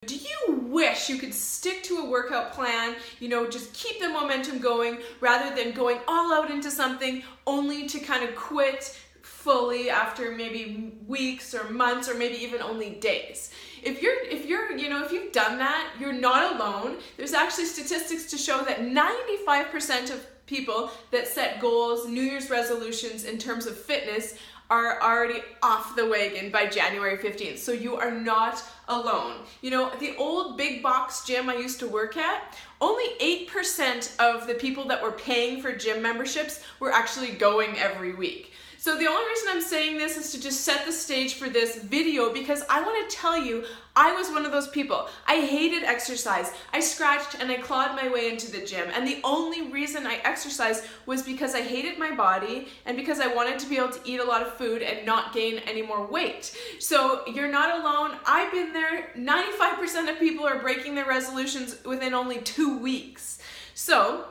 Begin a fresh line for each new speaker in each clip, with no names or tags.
Do you wish you could stick to a workout plan, just keep the momentum going rather than going all out into something only to kind of quit fully after maybe weeks or months or maybe even only days? If you've done that, you're not alone. There's actually statistics to show that 95% of people that set goals, New Year's resolutions in terms of fitness are already off the wagon by January 15th. So you are not alone. The old big box gym I used to work at, only 8% of the people that were paying for gym memberships were actually going every week. So the only reason I'm saying this is to just set the stage for this video, because I want to tell you, I was one of those people. I hated exercise. I scratched and I clawed my way into the gym. And the only reason I exercised was because I hated my body and because I wanted to be able to eat a lot of food and not gain any more weight. So you're not alone. I've been there. 95% of people are breaking their resolutions within only 2 weeks. So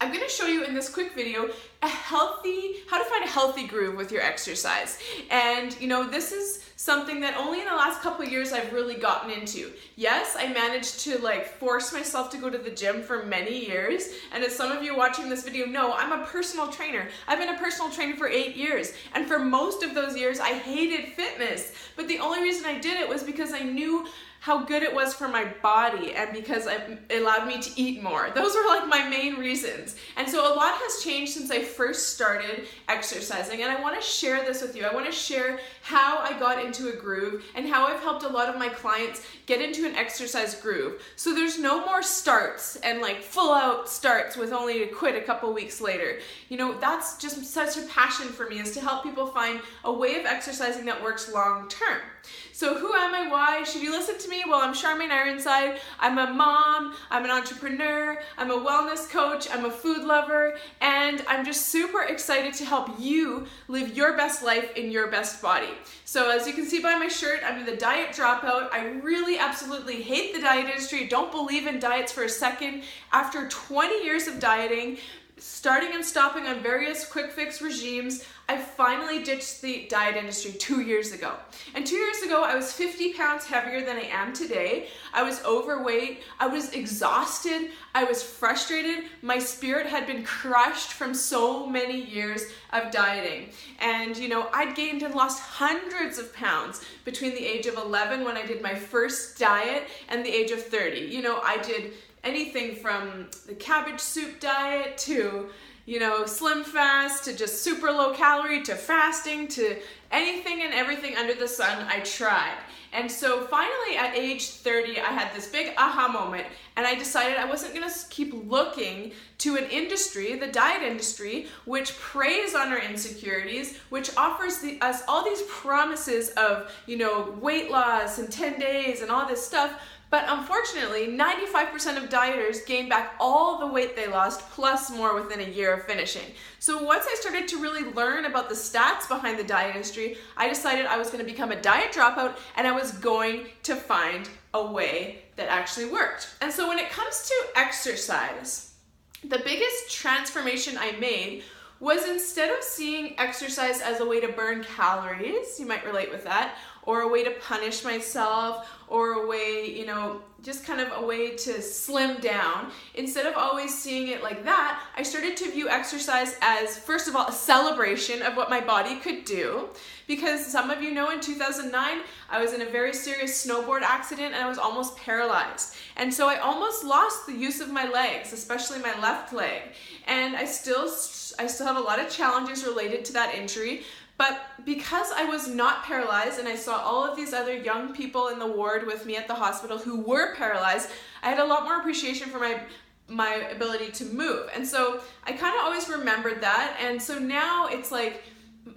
I'm going to show you in this quick video how to find a healthy groove with your exercise. And this is something that only in the last couple of years I've really gotten into. Yes, I managed to force myself to go to the gym for many years. And as some of you watching this video know, I'm a personal trainer. I've been a personal trainer for 8 years. And for most of those years, I hated fitness. But the only reason I did it was because I knew how good it was for my body and because it allowed me to eat more. Those were my main reasons. And so a lot has changed since I first started exercising, and I want to share this with you. I want to share how I got into a groove and how I've helped a lot of my clients get into an exercise groove. So there's no more starts and full out starts with only to quit a couple weeks later. That's just such a passion for me, is to help people find a way of exercising that works long term. So who am I? Why should you listen to me? Well, I'm Charmaine Ironside. I'm a mom, I'm an entrepreneur, I'm a wellness coach, I'm a food lover, and I'm just super excited to help you live your best life in your best body. So as you can see by my shirt, I'm the diet dropout. I really absolutely hate the diet industry. Don't believe in diets for a second. After 20 years of dieting, starting and stopping on various quick fix regimes, I finally ditched the diet industry 2 years ago. And 2 years ago, I was 50 pounds heavier than I am today. I was overweight. I was exhausted. I was frustrated. My spirit had been crushed from so many years of dieting. And, I'd gained and lost hundreds of pounds between the age of 11 when I did my first diet and the age of 30. I did anything from the cabbage soup diet to slim fast, to just super low calorie, to fasting, to anything and everything under the sun I tried. And so finally at age 30, I had this big aha moment, and I decided I wasn't gonna keep looking to an industry, the diet industry, which preys on our insecurities, which offers us all these promises of, weight loss in 10 days and all this stuff. But unfortunately, 95% of dieters gain back all the weight they lost plus more within a year of finishing. So once I started to really learn about the stats behind the diet industry, I decided I was going to become a diet dropout, and I was going to find a way that actually worked. And so when it comes to exercise, the biggest transformation I made was, instead of seeing exercise as a way to burn calories, you might relate with that, or a way to punish myself, or a way, just kind of a way to slim down. Instead of always seeing it like that, I started to view exercise as, first of all, a celebration of what my body could do. Because some of you know, in 2009, I was in a very serious snowboard accident and I was almost paralyzed. And so I almost lost the use of my legs, especially my left leg. And I still have a lot of challenges related to that injury. But because I was not paralyzed, and I saw all of these other young people in the ward with me at the hospital who were paralyzed, I had a lot more appreciation for my ability to move. And so I kind of always remembered that. And so now it's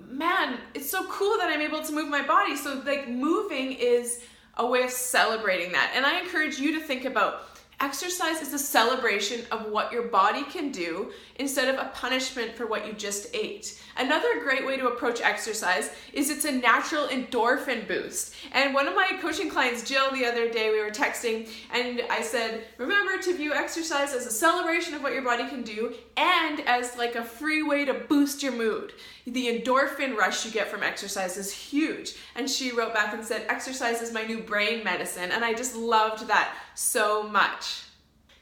man, it's so cool that I'm able to move my body. So moving is a way of celebrating that. And I encourage you to think about Exercise is a celebration of what your body can do instead of a punishment for what you just ate. Another great way to approach exercise is it's a natural endorphin boost. And one of my coaching clients, Jill, the other day, we were texting and I said, remember to view exercise as a celebration of what your body can do and as like a free way to boost your mood. The endorphin rush you get from exercise is huge. And she wrote back and said, exercise is my new brain medicine. And I just loved that so much.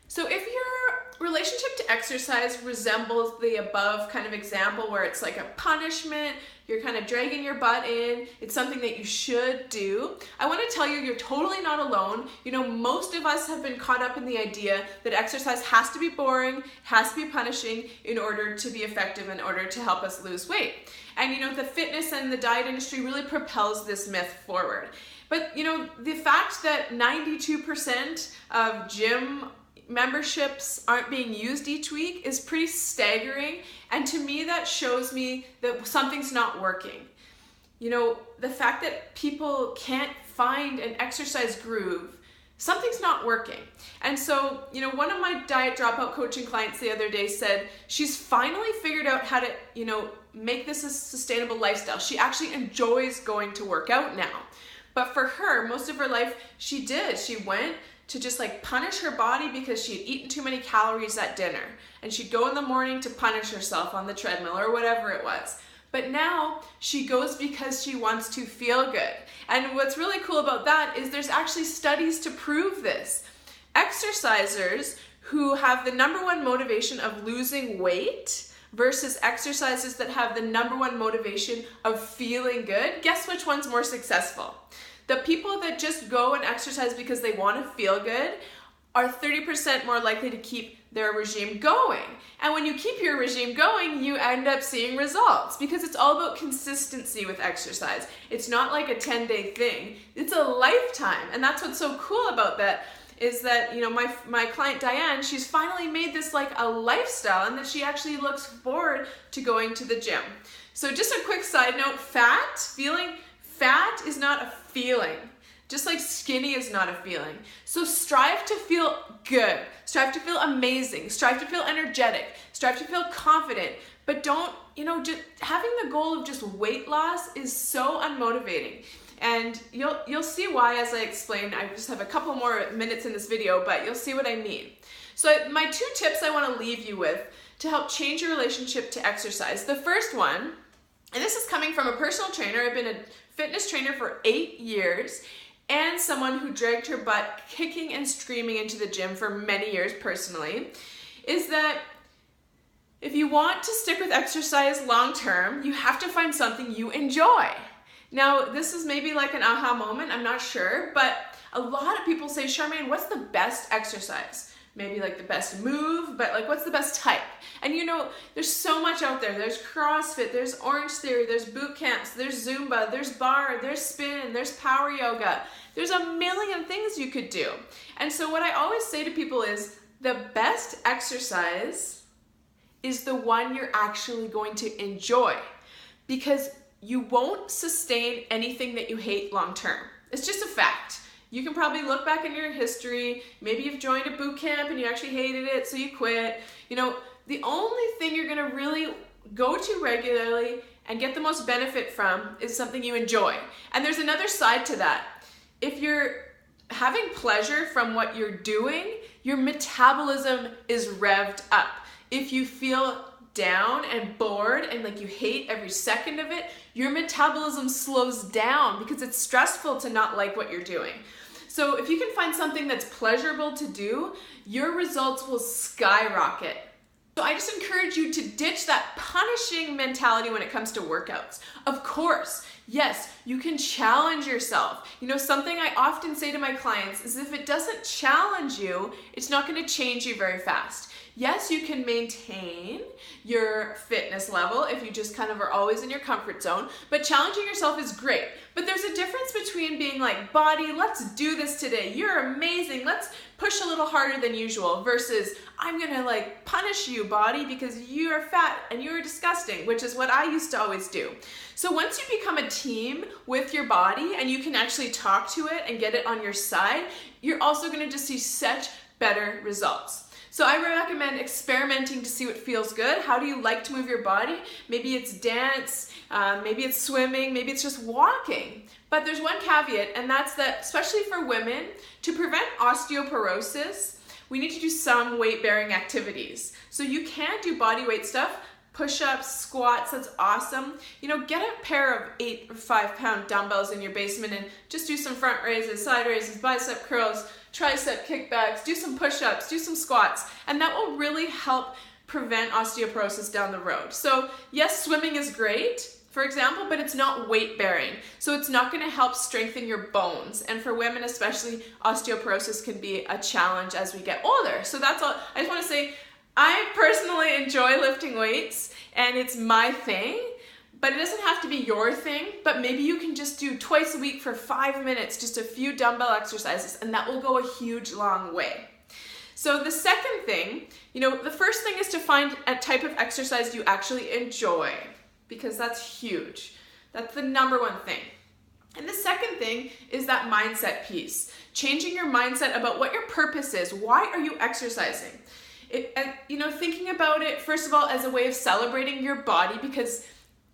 So if your relationship to exercise resembles the above kind of example where it's like a punishment, you're kind of dragging your butt in, it's something that you should do, I want to tell you you're totally not alone. You know, most of us have been caught up in the idea that exercise has to be boring, has to be punishing in order to be effective, in order to help us lose weight. And you know, the fitness and the diet industry really propels this myth forward. But you know, the fact that 92% of gym memberships aren't being used each week is pretty staggering, and to me that shows me that something's not working. You know, the fact that people can't find an exercise groove, something's not working. And so, you know, one of my diet dropout coaching clients the other day said she's finally figured out how to, you know, make this a sustainable lifestyle. She actually enjoys going to work out now. But for her, most of her life, she went to just like punish her body because she had eaten too many calories at dinner. And she'd go in the morning to punish herself on the treadmill or whatever it was. But now she goes because she wants to feel good. And what's really cool about that is there's actually studies to prove this. Exercisers who have the number one motivation of losing weight versus exercises that have the number one motivation of feeling good, guess which one's more successful? The people that just go and exercise because they want to feel good are 30% more likely to keep their regime going. And when you keep your regime going, you end up seeing results because it's all about consistency with exercise. It's not like a 10-day thing. It's a lifetime. And that's what's so cool about that is that, you know, my client Diane, she's finally made this like a lifestyle and that she actually looks forward to going to the gym. So just a quick side note, feeling fat is not a feeling, just like skinny is not a feeling. So strive to feel good, strive to feel amazing, strive to feel energetic, strive to feel confident, but don't, you know, just having the goal of just weight loss is so unmotivating. And you'll see why as I explain. I just have a couple more minutes in this video, but you'll see what I mean. So my 2 tips I want to leave you with to help change your relationship to exercise. The first one, and this is coming from a personal trainer. I've been a fitness trainer for 8 years and someone who dragged her butt kicking and screaming into the gym for many years personally, is that if you want to stick with exercise long term, you have to find something you enjoy. Now, this is maybe like an aha moment, I'm not sure, but a lot of people say, Charmaine, what's the best exercise? Maybe like the best move, but like what's the best type? And you know, there's so much out there. There's CrossFit, there's Orange Theory, there's boot camps, there's Zumba, there's bar, there's spin, there's power yoga. There's a million things you could do. And so what I always say to people is the best exercise is the one you're actually going to enjoy, because you won't sustain anything that you hate long term. It's just a fact. You can probably look back in your history, maybe you've joined a boot camp and you actually hated it, so you quit. You know, the only thing you're gonna really go to regularly and get the most benefit from is something you enjoy. And there's another side to that. If you're having pleasure from what you're doing, your metabolism is revved up. If you feel down and bored and like you hate every second of it, your metabolism slows down because it's stressful to not like what you're doing. So if you can find something that's pleasurable to do, your results will skyrocket. So I just encourage you to ditch that punishing mentality when it comes to workouts. Of course, yes, you can challenge yourself. You know, something I often say to my clients is if it doesn't challenge you, it's not going to change you very fast. Yes, you can maintain your fitness level if you just kind of are always in your comfort zone, but challenging yourself is great. But there's a difference between being like, body, let's do this today. You're amazing. Let's push a little harder than usual versus I'm gonna like punish you, body, because you are fat and you are disgusting, which is what I used to always do. So once you become a team with your body and you can actually talk to it and get it on your side, you're also gonna just see such better results. So I recommend experimenting to see what feels good. How do you like to move your body? Maybe it's dance, maybe it's swimming, maybe it's just walking. But there's one caveat, and that's that, especially for women, to prevent osteoporosis, we need to do some weight-bearing activities. So you can do body weight stuff, push-ups, squats, that's awesome. You know, get a pair of 8 or 5 pound dumbbells in your basement and just do some front raises, side raises, bicep curls, tricep kickbacks, do some push-ups, do some squats, and that will really help prevent osteoporosis down the road. So yes, swimming is great, for example, but it's not weight bearing. So it's not gonna help strengthen your bones. And for women especially, osteoporosis can be a challenge as we get older. So that's all. I just wanna say, I personally enjoy lifting weights and it's my thing, but it doesn't have to be your thing, but maybe you can just do twice a week for 5 minutes, just a few dumbbell exercises, and that will go a huge, long way. So the second thing, you know, the first thing is to find a type of exercise you actually enjoy, because that's huge. That's the number one thing. And the second thing is that mindset piece. Changing your mindset about what your purpose is. Why are you exercising? And, you know, thinking about it, first of all, as a way of celebrating your body, because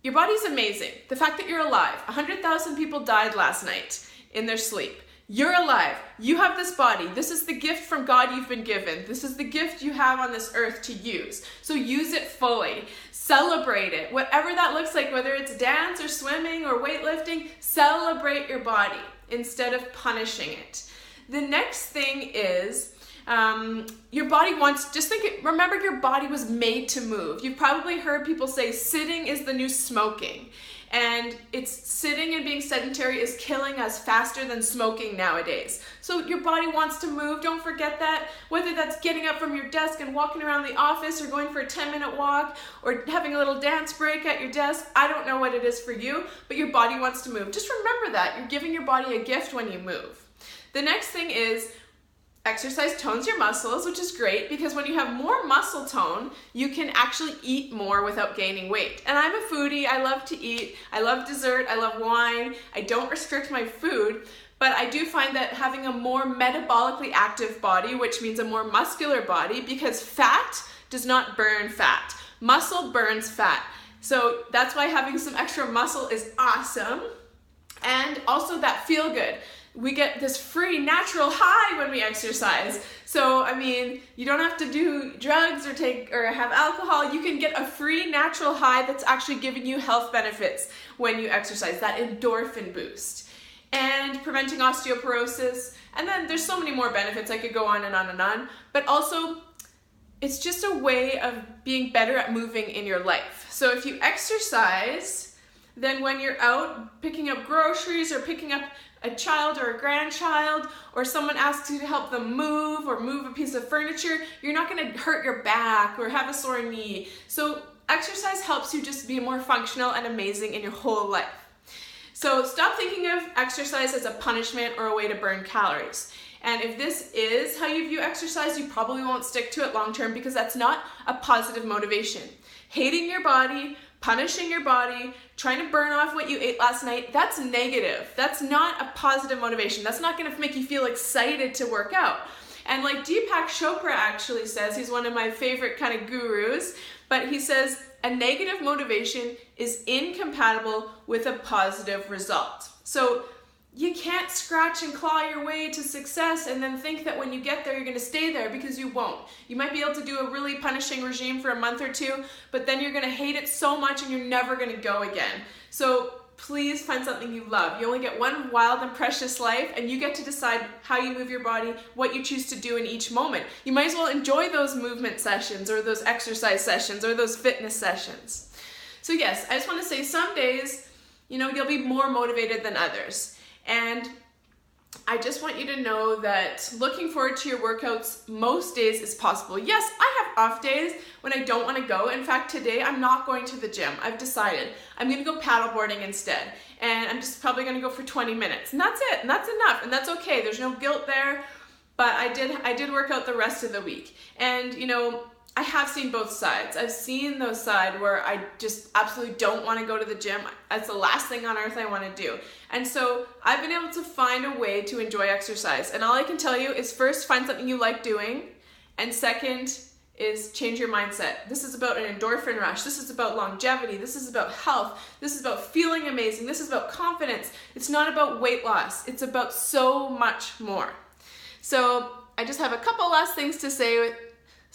your body's amazing. The fact that you're alive. 100,000 people died last night in their sleep. You're alive. You have this body. This is the gift from God you've been given. This is the gift you have on this earth to use. So use it fully. Celebrate it. Whatever that looks like, whether it's dance or swimming or weightlifting, celebrate your body instead of punishing it. The next thing is, your body wants, remember your body was made to move. You've probably heard people say sitting is the new smoking. And it's sitting and being sedentary is killing us faster than smoking nowadays. So your body wants to move, don't forget that. Whether that's getting up from your desk and walking around the office or going for a 10-minute walk or having a little dance break at your desk, I don't know what it is for you, but your body wants to move. Just remember that. You're giving your body a gift when you move. The next thing is, exercise tones your muscles, which is great because when you have more muscle tone, you can actually eat more without gaining weight. And I'm a foodie, I love to eat, I love dessert, I love wine, I don't restrict my food, but I do find that having a more metabolically active body, which means a more muscular body, because fat does not burn fat. Muscle burns fat. So that's why having some extra muscle is awesome. And also that feel good. We get this free natural high when we exercise. So, I mean, you don't have to do drugs or have alcohol. You can get a free natural high that's actually giving you health benefits when you exercise, that endorphin boost. And preventing osteoporosis. And then there's so many more benefits. I could go on and on and on. But also, it's just a way of being better at moving in your life. So if you exercise, then when you're out picking up groceries or picking up a child or a grandchild, or someone asks you to help them move or move a piece of furniture, you're not gonna hurt your back or have a sore knee. So exercise helps you just be more functional and amazing in your whole life. So stop thinking of exercise as a punishment or a way to burn calories. And if this is how you view exercise, you probably won't stick to it long term because that's not a positive motivation. Hating your body, punishing your body, trying to burn off what you ate last night, that's negative. That's not a positive motivation. That's not gonna make you feel excited to work out. And like Deepak Chopra actually says, he's one of my favorite kind of gurus, but he says, a negative motivation is incompatible with a positive result. So you can't scratch and claw your way to success and then think that when you get there, you're gonna stay there, because you won't. You might be able to do a really punishing regime for a month or two, but then you're gonna hate it so much and you're never gonna go again. So please find something you love. You only get one wild and precious life, and you get to decide how you move your body, what you choose to do in each moment. You might as well enjoy those movement sessions or those exercise sessions or those fitness sessions. So yes, I just wanna say some days, you know, you'll be more motivated than others. And I just want you to know that looking forward to your workouts most days is possible. Yes, I have off days when I don't want to go. In fact, today I'm not going to the gym. I've decided I'm going to go paddleboarding instead. And I'm just probably going to go for 20 minutes. And that's it. And that's enough. And that's okay. There's no guilt there. But I did work out the rest of the week. And, you know, I have seen both sides. I've seen those sides where I just absolutely don't want to go to the gym. That's the last thing on earth I want to do. And so I've been able to find a way to enjoy exercise. And all I can tell you is first, find something you like doing. And second is change your mindset. This is about an endorphin rush. This is about longevity. This is about health. This is about feeling amazing. This is about confidence. It's not about weight loss. It's about so much more. So I just have a couple last things to say.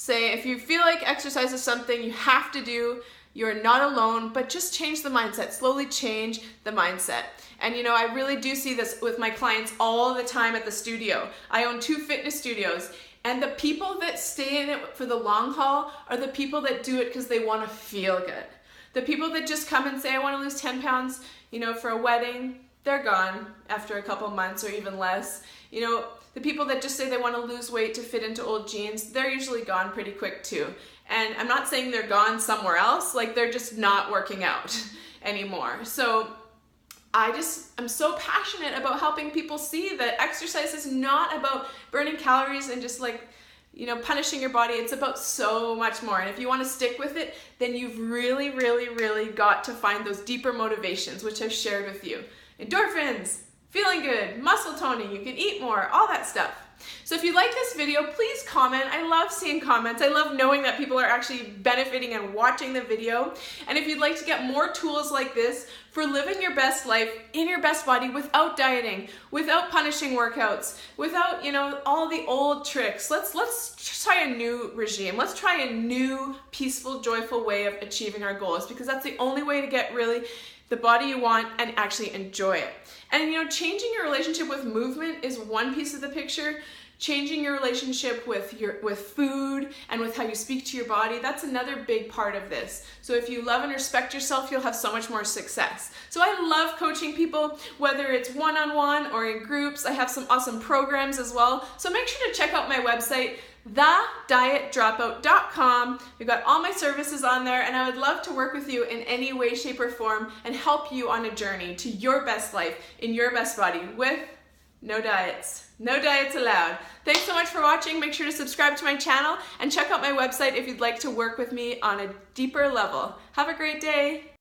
If you feel like exercise is something you have to do, you're not alone, but just change the mindset. Slowly change the mindset. And you know, I really do see this with my clients all the time at the studio. I own 2 fitness studios, and the people that stay in it for the long haul are the people that do it because they want to feel good. The people that just come and say, I want to lose 10 pounds, you know, for a wedding, they're gone after a couple months or even less. You know, the people that just say they want to lose weight to fit into old jeans, they're usually gone pretty quick too. And I'm not saying they're gone somewhere else, like they're just not working out anymore. So I'm so passionate about helping people see that exercise is not about burning calories and just like, you know, punishing your body. It's about so much more. And if you want to stick with it, then you've really, really, really got to find those deeper motivations, which I've shared with you. Endorphins, feeling good, muscle toning, you can eat more, all that stuff. So if you like this video, please comment. I love seeing comments. I love knowing that people are actually benefiting and watching the video. And if you'd like to get more tools like this for living your best life in your best body without dieting, without punishing workouts, without, you know, all the old tricks, let's try a new regime. Let's try a new peaceful, joyful way of achieving our goals, because that's the only way to get really the body you want and actually enjoy it. And you know, changing your relationship with movement is one piece of the picture. Changing your relationship with food and with how you speak to your body, that's another big part of this. So if you love and respect yourself, you'll have so much more success. So I love coaching people, whether it's one-on-one or in groups. I have some awesome programs as well. So make sure to check out my website, thedietdropout.com. We've got all my services on there, and I would love to work with you in any way, shape, or form and help you on a journey to your best life in your best body with no diets. No diets allowed. Thanks so much for watching. Make sure to subscribe to my channel and check out my website if you'd like to work with me on a deeper level. Have a great day.